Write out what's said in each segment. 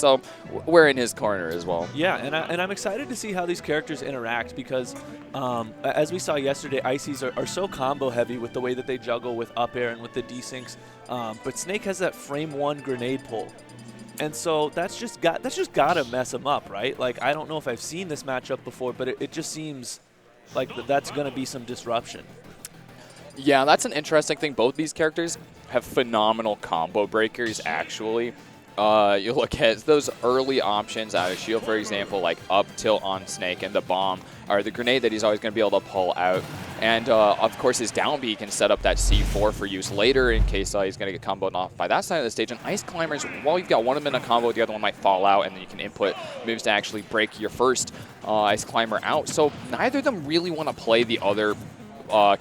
so we're in his corner as well. Yeah, and I'm excited to see how these characters interact because, as we saw yesterday, Ices are so combo heavy with the way that they juggle with up air and with the desyncs. But Snake has that frame 1 grenade pull. And so that's just got to mess him up, right? Like, I don't know if I've seen this matchup before, but it just seems like that's going to be some disruption. Yeah, that's an interesting thing. Both these characters have phenomenal combo breakers, actually. You look at those early options out of Shield, for example, like up tilt on Snake and the bomb, or the grenade that he's always going to be able to pull out. And, of course, his down B can set up that C4 for use later in case he's going to get comboed off by that side of the stage. And Ice Climbers, while you've got one of them in a combo, the other one might fall out, and then you can input moves to actually break your first Ice Climber out. So neither of them really want to play the other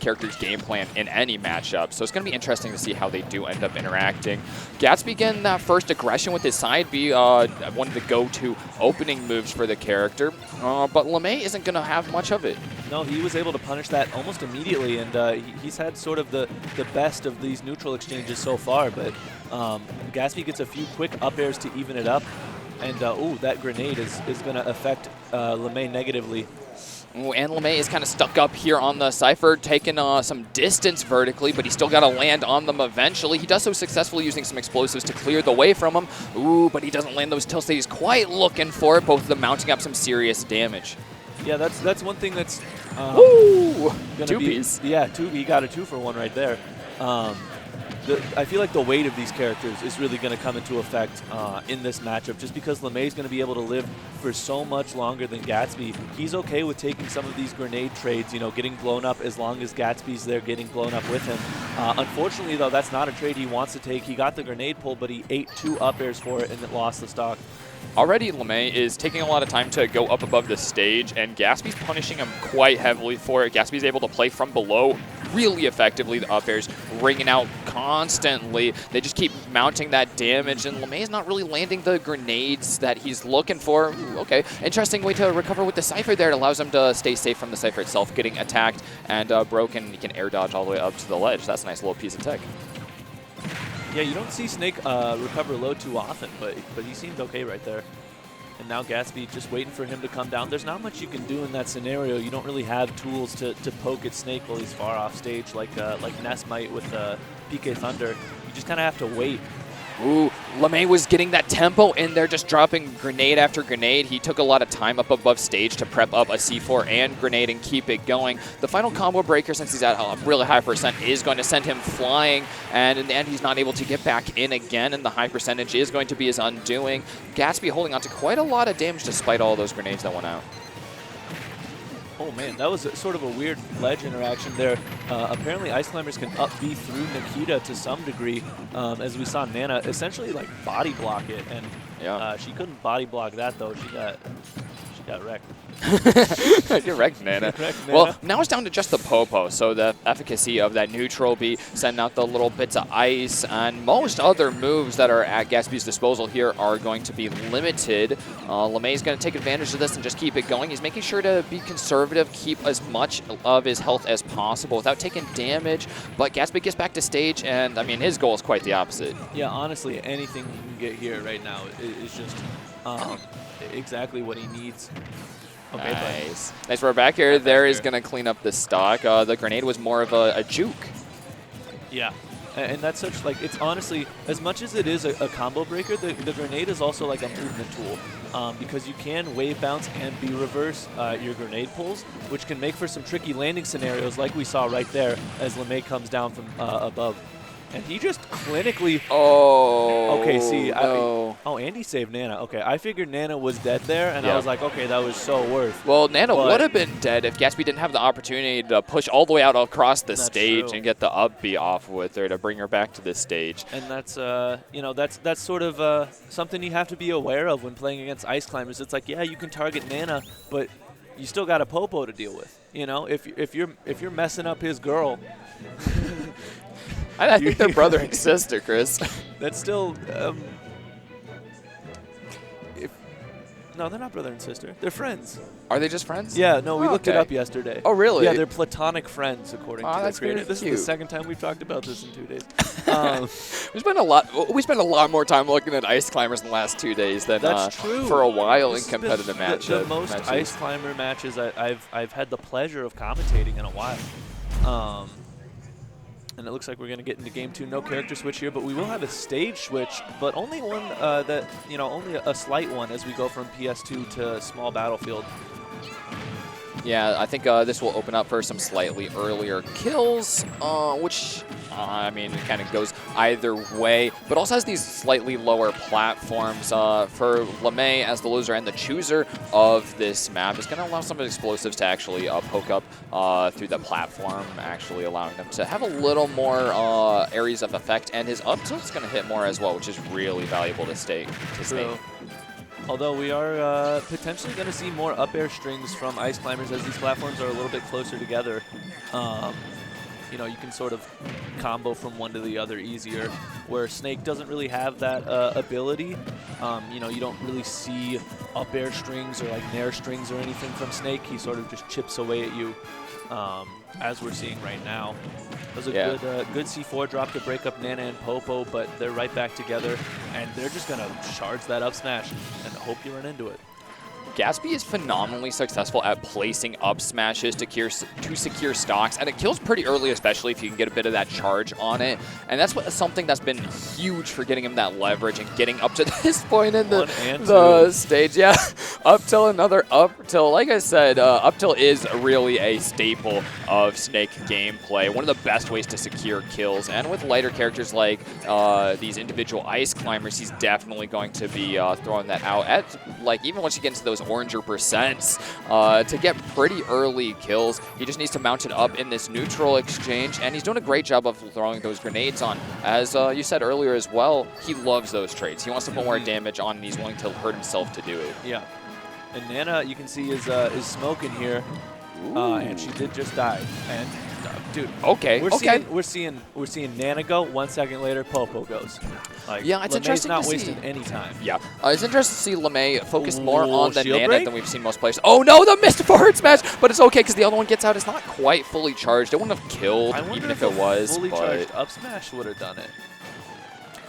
character's game plan in any matchup. So it's going to be interesting to see how they do end up interacting. Gatsby getting that first aggression with his side B, one of the go-to opening moves for the character. But Lemmay isn't going to have much of it. No, he was able to punish that almost immediately, and he's had sort of the best of these neutral exchanges so far. But Gatsby gets a few quick up airs to even it up. And, ooh, that grenade is going to affect Lemmay negatively. Ooh, and Lemmay is kind of stuck up here on the Cypher, taking some distance vertically, but he's still got to land on them eventually. He does so successfully using some explosives to clear the way from him. Ooh, but he doesn't land those tilts that he's quite looking for, both of them mounting up some serious damage. Yeah, that's one thing that's Ooh, two piece. Yeah, he got a 2-for-1 right there. I feel like the weight of these characters is really going to come into effect in this matchup, just because Lemmay is going to be able to live for so much longer than Gatsby. He's okay with taking some of these grenade trades, you know, getting blown up as long as Gatsby's there getting blown up with him. Unfortunately, though, that's not a trade he wants to take. He got the grenade pull, but he ate 2 up airs for it and it lost the stock. Already, Lemmay is taking a lot of time to go up above the stage, and Gatsby's punishing him quite heavily for it. Gatsby's able to play from below really effectively. The up airs ringing out constantly. They just keep mounting that damage, and Lemmay is not really landing the grenades that he's looking for. Ooh, okay, interesting way to recover with the Cypher there. It allows him to stay safe from the Cypher itself getting attacked and broken. He can air dodge all the way up to the ledge. That's a nice little piece of tech. Yeah, you don't see Snake recover low too often, but he seemed okay right there. And now Gatsby just waiting for him to come down. There's not much you can do in that scenario. You don't really have tools to poke at Snake while he's far off stage like Ness might with PK Thunder. You just kind of have to wait. Ooh, Lemmay was getting that tempo in there, just dropping grenade after grenade. He took a lot of time up above stage to prep up a C4 and grenade and keep it going. The final combo breaker, since he's at a really high percent, is going to send him flying, and in the end, he's not able to get back in again, and the high percentage is going to be his undoing. Gatsby holding on to quite a lot of damage despite all those grenades that went out. Oh man, that was sort of a weird ledge interaction there. Apparently Ice Climbers can up B through Nikita to some degree, as we saw Nana essentially like body block it, and yeah. She couldn't body block that though. She got wrecked. You're wrecked, Nana. Nana. Well, now it's down to just the Popo, so the efficacy of that neutral B, sending out the little bits of ice, and most other moves that are at Gatsby's disposal here are going to be limited. Lemmay is going to take advantage of this and just keep it going. He's making sure to be conservative, keep as much of his health as possible without taking damage, but Gatsby gets back to stage, and I mean, his goal is quite the opposite. Yeah, honestly, anything he can get here right now is just exactly what he needs. Okay, nice. Nice, we're back here. There is going to clean up the stock. The grenade was more of a juke. Yeah, and that's such, like, it's honestly, as much as it is a combo breaker, the grenade is also like a movement tool, because you can wave bounce and B-reverse your grenade pulls, which can make for some tricky landing scenarios like we saw right there as Lemmay comes down from above. And he just clinically... Oh, okay, see. no. Oh, Andy saved Nana. Okay, I figured Nana was dead there, and I was like, okay, that was so worth. Well, Nana would have been dead if Gatsby didn't have the opportunity to push all the way out across the stage and get the up B off with her to bring her back to the stage. And that's, you know, that's sort of something you have to be aware of when playing against Ice Climbers. It's like, yeah, you can target Nana, but you still got a Popo to deal with. You know, if you're messing up his girl... I think they're brother and sister, Chris. That's still, No, they're not brother and sister. They're friends. Are they just friends? Yeah, no, we looked it okay. up yesterday. Oh, really? Yeah, they're platonic friends, according to their creator. This is the second time we've talked about this in 2 days. We spent a lot more time looking at ice climbers in the last 2 days than That's true. for a while This in competitive matches. The most ice climber matches I've had the pleasure of commentating in a while. And it looks like we're going to get into game 2. No character switch here, but we will have a stage switch, but only one that, only a slight one as we go from PS2 to small battlefield. Yeah, I think this will open up for some slightly earlier kills, which, I mean, it kind of goes either way, but also has these slightly lower platforms. For Lemmay as the loser and the chooser of this map is going to allow some explosives to actually poke up through the platform, actually allowing them to have a little more areas of effect, and his up tilt's going to hit more as well, which is really valuable to Snake. Although we are potentially going to see more up air strings from ice climbers as these platforms are a little bit closer together. You can sort of combo from one to the other easier, where Snake doesn't really have that ability. You don't really see up air strings or like nair strings or anything from Snake. He sort of just chips away at you, as we're seeing right now. That was a good C4 drop to break up Nana and Popo, but they're right back together, and they're just going to charge that up smash and hope you run into it. Gatsby is phenomenally successful at placing up smashes to secure stocks, and it kills pretty early, especially if you can get a bit of that charge on it. And that's something that's been huge for getting him that leverage and getting up to this point in the stage. Yeah, up till another up till. Like I said, up till is really a staple of Snake gameplay. One of the best ways to secure kills, and with lighter characters like these individual ice climbers, he's definitely going to be throwing that out at, like, even once you get into those oranger percents to get pretty early kills. He just needs to mount it up in this neutral exchange, and he's doing a great job of throwing those grenades on. As you said earlier as well, he loves those trades. He wants to put more damage on, and he's willing to hurt himself to do it. Yeah. And Nana, you can see, is smoking here, and she did just die. And dude, we're seeing Nana go. 1 second later, Popo goes. Like, yeah, it's interesting not to wasting any time. Yeah, it's interesting to see Lemmay focus more on the Nana than we've seen most players. Oh no, the missed forward smash, but it's okay because the other one gets out. It's not quite fully charged. It wouldn't have killed even if it was. Fully charged up smash would have done it.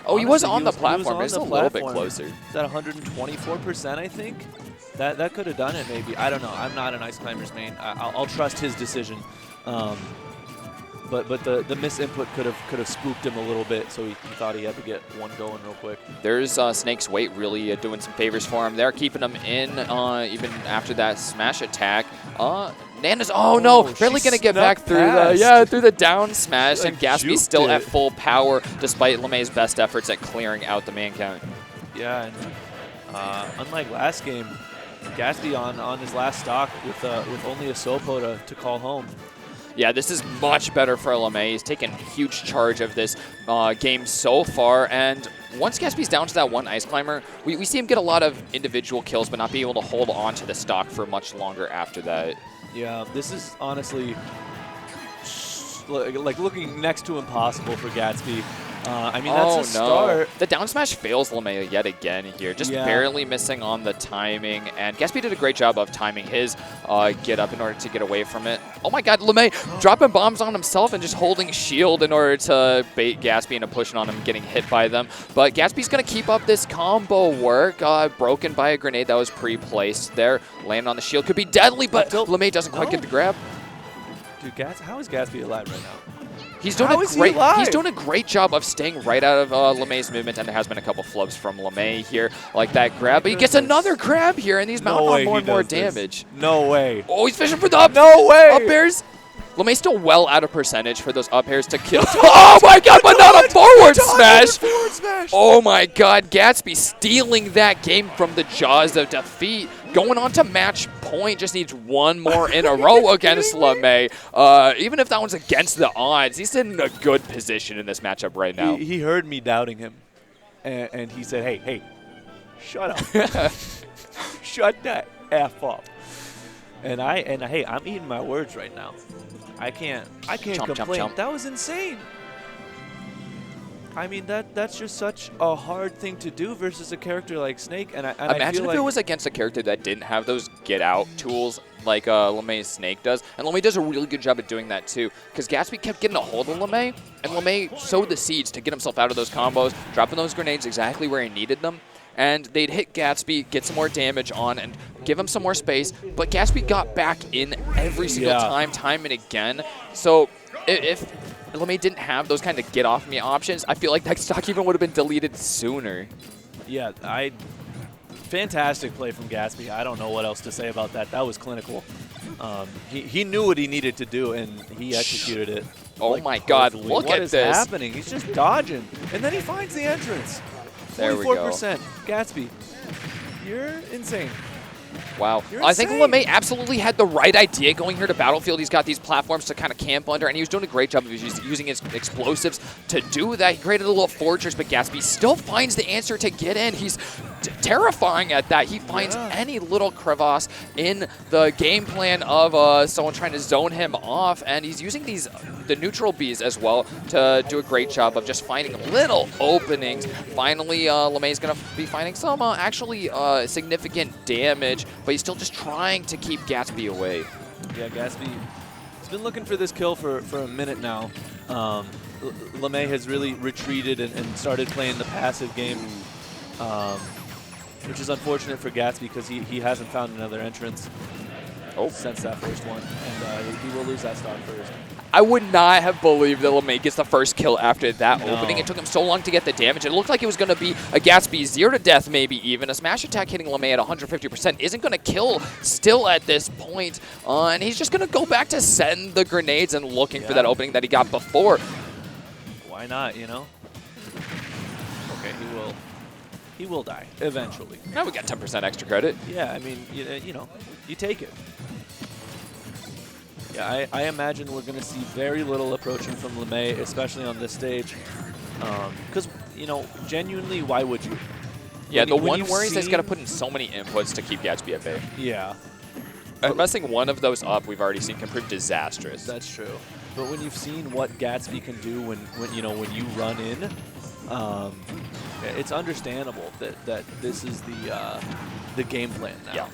Oh, honestly, he was on the platform. It's a little bit closer. Is that 124%? I think that could have done it. Maybe, I don't know. I'm not an ice climber's main. I'll trust his decision. But the misinput could have spooked him a little bit, so he thought he had to get one going real quick. There's Snake's weight really doing some favors for him. They're keeping him in even after that smash attack. Nana's, barely going to get back through the down smash, and Gatsby's still at full power despite Lemmay's best efforts at clearing out the man count. Yeah, and unlike last game, Gatsby on his last stock with only a Sopo to call home. Yeah, this is much better for Lemmay. He's taken huge charge of this game so far, and once Gatsby's down to that one ice climber, we see him get a lot of individual kills, but not be able to hold on to the stock for much longer after that. Yeah, this is honestly like looking next to impossible for Gatsby. I mean, that's a start. The down smash fails Lemmay yet again here, just barely missing on the timing. And Gatsby did a great job of timing his get up in order to get away from it. Oh my god, Lemmay dropping bombs on himself and just holding shield in order to bait Gatsby into pushing on him, getting hit by them. But Gatsby's going to keep up this combo work. Broken by a grenade that was pre-placed there. Landing on the shield could be deadly, but Lemmay doesn't quite get the grab. Dude, how is Gatsby alive right now? He's doing a great job of staying right out of Lemmay's movement, and there has been a couple flubs from Lemmay here, like that grab. But he gets another grab here, and he's mounting on more and more damage. No way. Oh, he's fishing for the up. No way. Up airs. Lemmay's still well out of percentage for those up airs to kill. Oh my god, but not a forward smash. Oh my god, Gatsby stealing that game from the jaws of defeat. Going on to match point, just needs one more in a row against Lemmay. Even if that one's against the odds, he's in a good position in this matchup right now. He heard me doubting him, and he said, hey, shut up. Shut that F up. And hey, I'm eating my words right now. I can't complain. Chomp. That was insane. I mean, that's just such a hard thing to do versus a character like Snake. And I Imagine feel if like it was against a character that didn't have those get-out tools like Lemmay's Snake does. And Lemmay does a really good job at doing that too, because Gatsby kept getting a hold of Lemmay, and Lemmay sowed the seeds to get himself out of those combos, dropping those grenades exactly where he needed them. And they'd hit Gatsby, get some more damage on, and give him some more space. But Gatsby got back in every single time and again. So if Lemmay didn't have those kind of get-off-me options, I feel like that stock even would have been deleted sooner. Yeah, fantastic play from Gatsby. I don't know what else to say about that. That was clinical. He knew what he needed to do, and he executed it. Oh like, my God, perfectly. look what at is this. happening? He's just dodging, and then he finds the entrance. There we go. 44%. Gatsby, you're insane. Wow. You're I think insane. Lemmay absolutely had the right idea going here to Battlefield. He's got these platforms to kind of camp under, and he was doing a great job of using his explosives to do that. He created a little fortress, but Gatsby still finds the answer to get in. He's terrifying at that. He finds any little crevasse in the game plan of someone trying to zone him off, and he's using the neutral bees as well to do a great job of just finding little openings. Finally, Lemmay's going to be finding some actually significant damage, but he's still just trying to keep Gatsby away. Yeah, Gatsby has been looking for this kill for a minute now. Lemmay has really retreated and started playing the passive game, which is unfortunate for Gatsby because he hasn't found another entrance since that first one, and he will lose that stock first. I would not have believed that Lemmay gets the first kill after that opening. It took him so long to get the damage. It looked like it was going to be a Gatsby 0 to death, maybe even. A smash attack hitting Lemmay at 150% isn't going to kill still at this point. And he's just going to go back to setting the grenades and looking for that opening that he got before. Why not, you know? Okay, he will die eventually. Now we got 10% extra credit. Yeah, I mean, you know, you take it. Yeah, I imagine we're going to see very little approaching from Lemmay, especially on this stage. Because, you know, genuinely, why would you? Yeah, the one worry is he's got to put in so many inputs to keep Gatsby at bay. Yeah. Messing one of those up, we've already seen, can prove disastrous. That's true. But when you've seen what Gatsby can do when you run in, it's understandable that this is the game plan now. Yeah.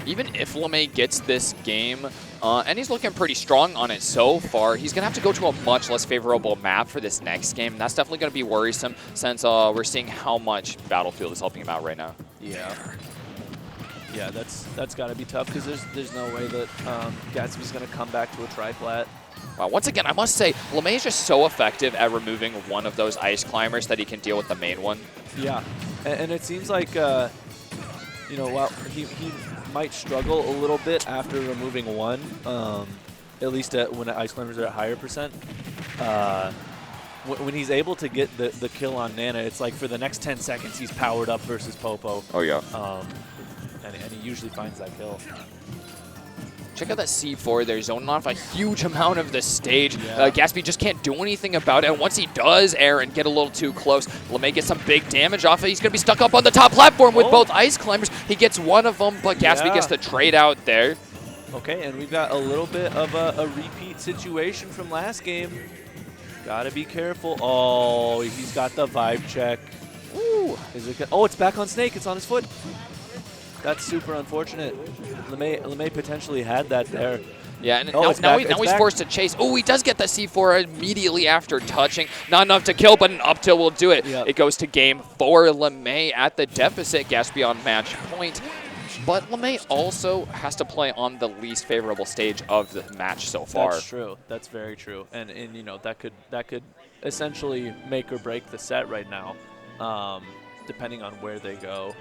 Even if Lemmay gets this game, and he's looking pretty strong on it so far, he's going to have to go to a much less favorable map for this next game. And that's definitely going to be worrisome since we're seeing how much Battlefield is helping him out right now. Yeah. Yeah, that's got to be tough because there's no way that Gatsby's going to come back to a tri-plat. Wow, once again, I must say, Lemmay is just so effective at removing one of those ice climbers that he can deal with the main one. Yeah, and it seems like, you know, while he might struggle a little bit after removing one, at least when ice climbers are at higher percent. When he's able to get the kill on Nana, it's like for the next 10 seconds he's powered up versus Popo. Oh, yeah. And he usually finds that kill. Check out that C4 there, zoning off a huge amount of the stage. Gatsby just can't do anything about it. And once he does air and get a little too close, Lemmay gets some big damage off it. He's going to be stuck up on the top platform with both ice climbers. He gets one of them, but Gatsby gets the trade out there. Okay, and we've got a little bit of a repeat situation from last game. Gotta be careful. Oh, he's got the vibe check. Ooh. Oh, it's back on Snake. It's on his foot. That's super unfortunate. Lemmay potentially had that there. Yeah, and now he's forced to chase. Oh, he does get the C4 immediately after touching. Not enough to kill, but an up tilt will do it. It goes to game 4. Lemmay at the deficit. Gatsby on match point. But Lemmay also has to play on the least favorable stage of the match so far. That's true. That's very true. And you know, that could essentially make or break the set right now, depending on where they go.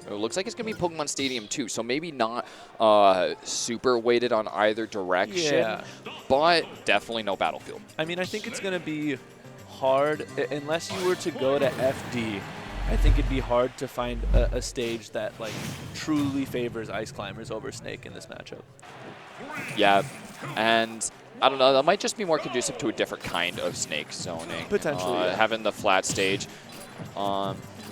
It looks like it's going to be Pokemon Stadium 2, so maybe not super weighted on either direction, but definitely no Battlefield. I mean, I think it's going to be hard, unless you were to go to FD, I think it'd be hard to find a stage that like truly favors Ice Climbers over Snake in this matchup. Yeah, and I don't know, that might just be more conducive to a different kind of Snake zoning. Potentially, having the flat stage.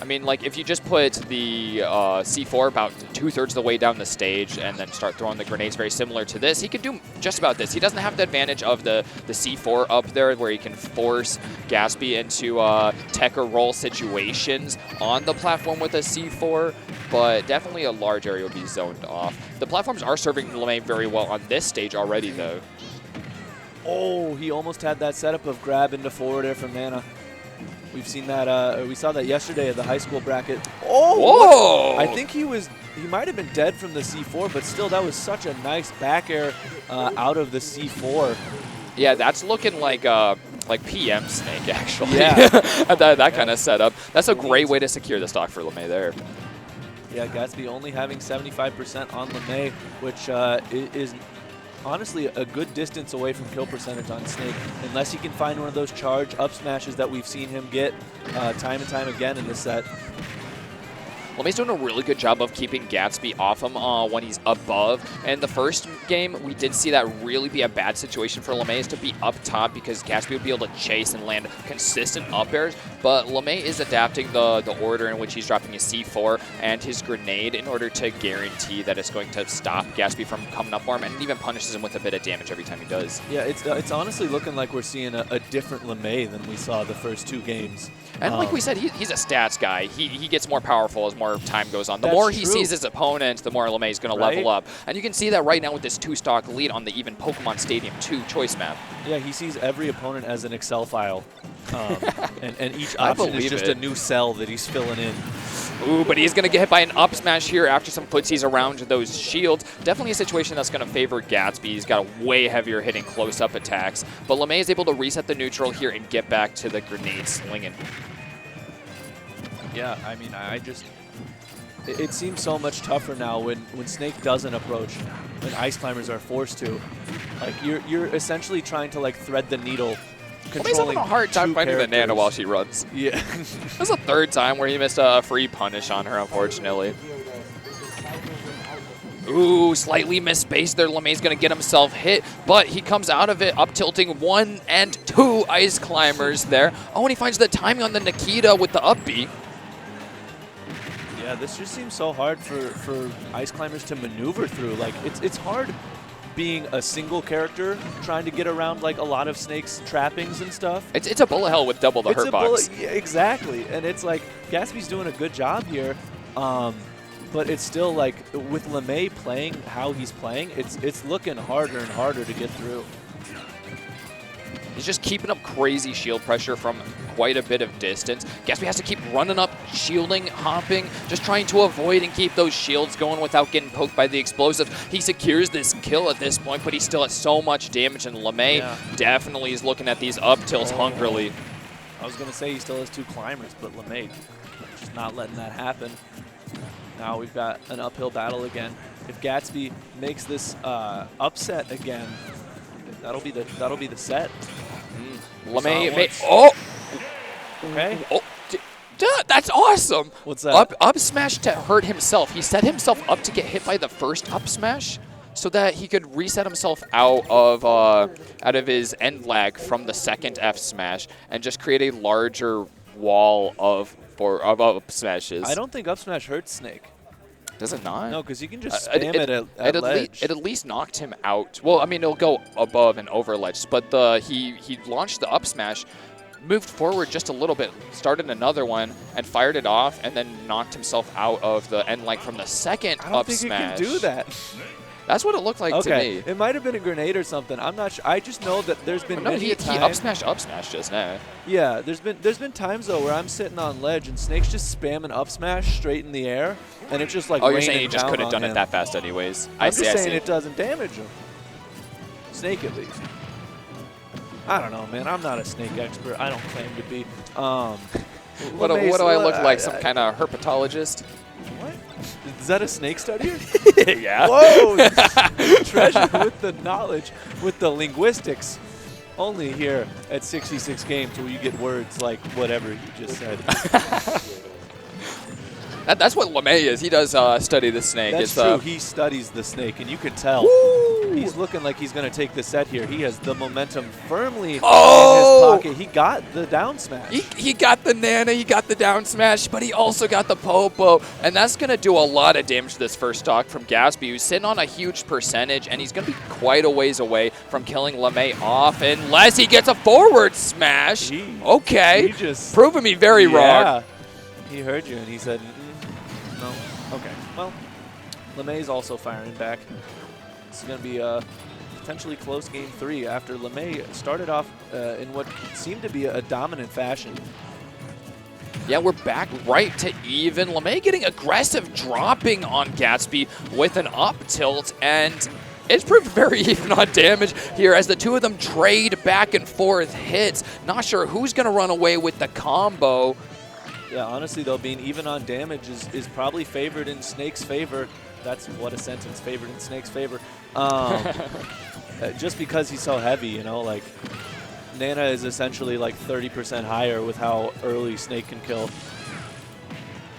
I mean, like, if you just put the C4 about 2/3 of the way down the stage and then start throwing the grenades very similar to this, he could do just about this. He doesn't have the advantage of the C4 up there where he can force Gatsby into tech or roll situations on the platform with a C4, but definitely a large area would be zoned off. The platforms are serving Lemmay very well on this stage already, though. Oh, he almost had that setup of grab into forward air from Nana. We've seen that. We saw that yesterday at the high school bracket. Oh, whoa! I think he might have been dead from the C4, but still, that was such a nice back air out of the C4. Yeah, that's looking like PM Snake, actually. Yeah. that kind of setup. That's a great way to secure the stock for Lemmay there. Yeah, Gatsby only having 75% on Lemmay, which is honestly a good distance away from kill percentage on Snake, unless he can find one of those charge up smashes that we've seen him get time and time again in this set. Lemmay's doing a really good job of keeping Gatsby off him when he's above. And the first game, we did see that really be a bad situation for Lemmay, is to be up top because Gatsby would be able to chase and land consistent up airs. But Lemmay is adapting the order in which he's dropping his C4 and his grenade in order to guarantee that it's going to stop Gatsby from coming up for him, and it even punishes him with a bit of damage every time he does. Yeah, it's honestly looking like we're seeing a different Lemmay than we saw the first 2 games. And like we said, he's a stats guy. He gets more powerful as more time goes on. The That's more he true. sees his opponent, the more Lemmay is going to level up. And you can see that right now with this 2-stock lead on the even Pokemon Stadium 2 choice map. Yeah, he sees every opponent as an Excel file. And each option is just a new cell that he's filling in. Ooh, but he's going to get hit by an up smash here after some footsies around those shields. Definitely a situation that's going to favor Gatsby. He's got a way heavier hitting close-up attacks. But Lemmay is able to reset the neutral here and get back to the grenade slinging. Yeah, I mean, it seems so much tougher now when Snake doesn't approach, when Ice Climbers are forced to. Like, you're essentially trying to, like, thread the needle, controlling He's having a hard time finding the Nana while she runs. Yeah. That's the 3rd time where he missed a free punish on her, unfortunately. Ooh, slightly missed space there. Lemmay's going to get himself hit, but he comes out of it up tilting 1 and 2 Ice Climbers there. Oh, and he finds the timing on the Nikita with the up B. Yeah, this just seems so hard for Ice Climbers to maneuver through. Like, it's hard being a single character trying to get around, like, a lot of Snake's trappings and stuff. It's a bullet hell with double the hurt box. Yeah, exactly. And it's like, Gatsby's doing a good job here. But it's still, like, with Lemmay playing how he's playing, it's looking harder and harder to get through. He's just keeping up crazy shield pressure from quite a bit of distance. Gatsby has to keep running up, shielding, hopping, just trying to avoid and keep those shields going without getting poked by the explosive. He secures this kill at this point, but he still has so much damage, and Lemmay definitely is looking at these up tilts hungrily. I was going to say he still has 2 climbers, but Lemmay just not letting that happen. Now we've got an uphill battle again. If Gatsby makes this upset again, that'll be the set. Lemmay, oh, okay. Oh, that's awesome. What's that? Up smash to hurt himself. He set himself up to get hit by the first up smash, so that he could reset himself out of his end lag from the second F smash and just create a larger wall of up smashes. I don't think up smash hurts Snake. Does it not? No, because you can just spam it at ledge. It at least knocked him out. Well, I mean, it'll go above and over ledge, but he launched the up smash, moved forward just a little bit, started another one, and fired it off, and then knocked himself out of the end leg from the second up smash. I don't think you can do that. That's what it looked like to me. It might have been a grenade or something. I'm not sure. I just know that there's been many times. He up smash just now. Yeah, there's been times though where I'm sitting on ledge and Snake's just spamming up smash straight in the air, and it's just like. Oh, you're saying he just couldn't have done it that fast anyways. I'm just saying it doesn't damage him. Snake at least. I don't know, man. I'm not a Snake expert. I don't claim to be. What do I look like? Some kind of herpetologist? What? Is that a snake studier? Yeah. Whoa! Treasure with the knowledge, with the linguistics. Only here at 66 Games where you get words like whatever you just said. That's what Lemmay is. He does study the snake. That's true. He studies the snake, and you can tell. Woo! He's looking like he's going to take the set here. He has the momentum firmly in his pocket. He got the down smash. He got the Nana, he got the down smash, but he also got the Popo. And that's going to do a lot of damage to this first stock from Gatsby, who's sitting on a huge percentage, and he's going to be quite a ways away from killing Lemmay off unless he gets a forward smash. Okay. Proving me very wrong. He heard you, and he said, no. Okay. Well, Lemmay's also firing back. This is going to be a potentially close game 3 after Lemmay started off in what seemed to be a dominant fashion. Yeah, we're back right to even. Lemmay getting aggressive, dropping on Gatsby with an up tilt, and it's proved very even on damage here as the two of them trade back and forth hits. Not sure who's going to run away with the combo. Yeah, honestly, though, being even on damage is probably favored in Snake's favor. That's what a sentence, favored in Snake's favor. Just because he's so heavy, you know, like Nana is essentially like 30% higher with how early Snake can kill.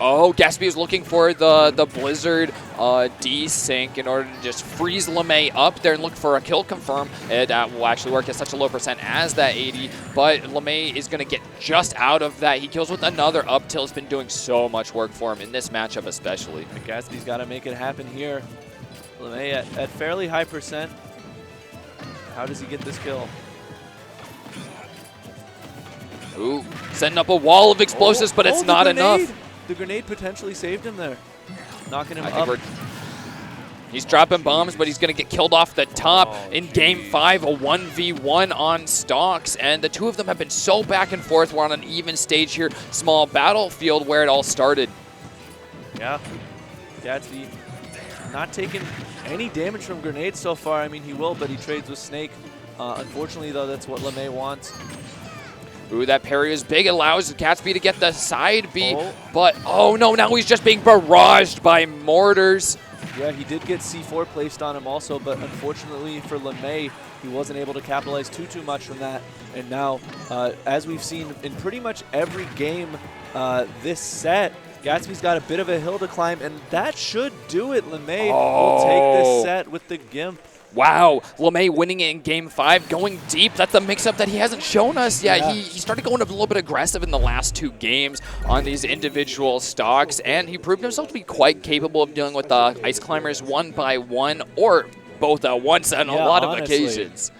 Oh, Gatsby is looking for the Blizzard desync in order to just freeze Lemmay up there and look for a kill confirm. That will actually work at such a low percent as that 80, but Lemmay is going to get just out of that. He kills with another up tilt. It's been doing so much work for him in this matchup especially. And Gatsby's got to make it happen here. Lemmay at fairly high percent. How does he get this kill? Ooh, setting up a wall of explosives, but it's not enough. The grenade potentially saved him there, knocking him I up. think he's dropping bombs, but he's going to get killed off the top in Game 5, a 1v1 on stocks. And the two of them have been so back and forth. We're on an even stage here, small battlefield where it all started. Yeah, Gatsby not taking any damage from grenades so far. I mean, he will, but he trades with Snake. Unfortunately, though, that's what Lemmay wants. Ooh, that parry is big. It allows Gatsby to get the side B, but oh no, now he's just being barraged by mortars. Yeah, he did get C4 placed on him also, but unfortunately for Lemmay, he wasn't able to capitalize too much from that. And now, as we've seen in pretty much every game this set, Gatsby's got a bit of a hill to climb, and that should do it. Lemmay will take this set with the Gimp. Wow, Lemmay winning it in Game 5, going deep. That's a mix-up that he hasn't shown us yet. Yeah. He started going a little bit aggressive in the last 2 games on these individual stocks, and he proved himself to be quite capable of dealing with the Ice Climbers one by one, or both at once on a lot of occasions.